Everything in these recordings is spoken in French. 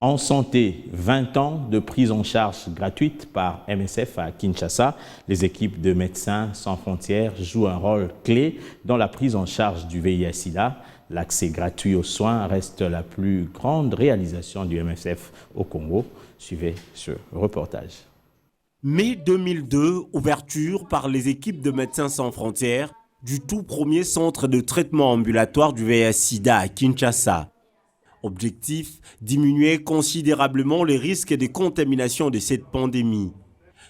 En santé, 20 ans de prise en charge gratuite par MSF à Kinshasa. Les équipes de Médecins sans frontières jouent un rôle clé dans la prise en charge du VIH-Sida. L'accès gratuit aux soins reste la plus grande réalisation du MSF au Congo. Suivez ce reportage. Mai 2002, ouverture par les équipes de Médecins sans frontières du tout premier centre de traitement ambulatoire du VIH-Sida à Kinshasa. Objectif, diminuer considérablement les risques de contamination de cette pandémie.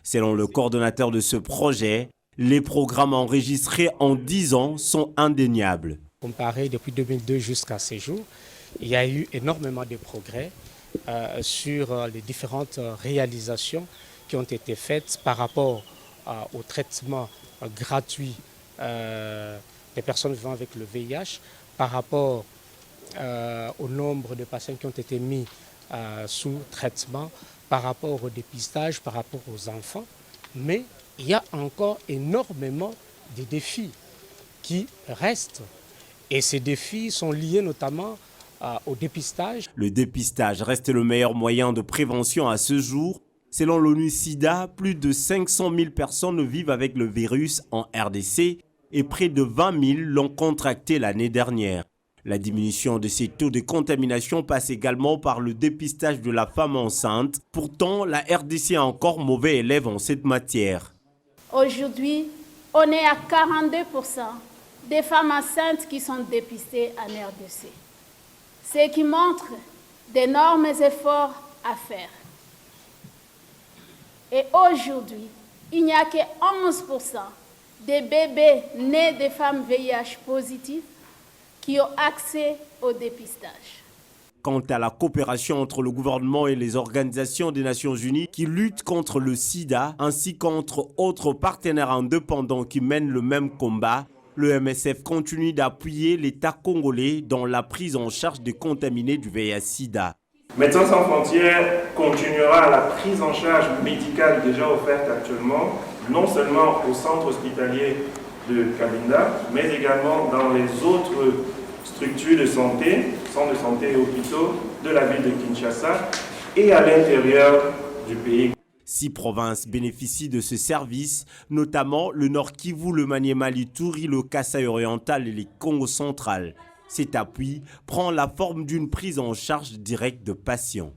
Selon le coordonnateur de ce projet, les programmes enregistrés en 10 ans sont indéniables. Comparé depuis 2002 jusqu'à ces jours, il y a eu énormément de progrès sur les différentes réalisations qui ont été faites par rapport au traitement gratuit des personnes vivant avec le VIH, par rapport au nombre de patients qui ont été mis sous traitement, par rapport au dépistage, par rapport aux enfants. Mais il y a encore énormément de défis qui restent. Et ces défis sont liés notamment au dépistage. Le dépistage reste le meilleur moyen de prévention à ce jour. Selon l'ONU-SIDA, plus de 500 000 personnes vivent avec le virus en RDC et près de 20 000 l'ont contracté l'année dernière. La diminution de ces taux de contamination passe également par le dépistage de la femme enceinte. Pourtant, la RDC est encore mauvais élève en cette matière. Aujourd'hui, on est à 42% des femmes enceintes qui sont dépistées en RDC. Ce qui montre d'énormes efforts à faire. Et aujourd'hui, il n'y a que 11% des bébés nés de femmes VIH positives qui ont accès au dépistage. Quant à la coopération entre le gouvernement et les organisations des Nations Unies qui luttent contre le sida, ainsi qu'entre autres partenaires indépendants qui mènent le même combat, le MSF continue d'appuyer l'État congolais dans la prise en charge des contaminés du VIH-Sida. Médecins sans frontières continuera la prise en charge médicale déjà offerte actuellement, non seulement au centre hospitalier de Cabinda, mais également dans les autres structures de santé, centres de santé et hôpitaux de la ville de Kinshasa et à l'intérieur du pays. 6 provinces bénéficient de ce service, notamment le Nord Kivu, le Maniema, l'Ituri, le Kasaï oriental et le Congo central. Cet appui prend la forme d'une prise en charge directe de patients.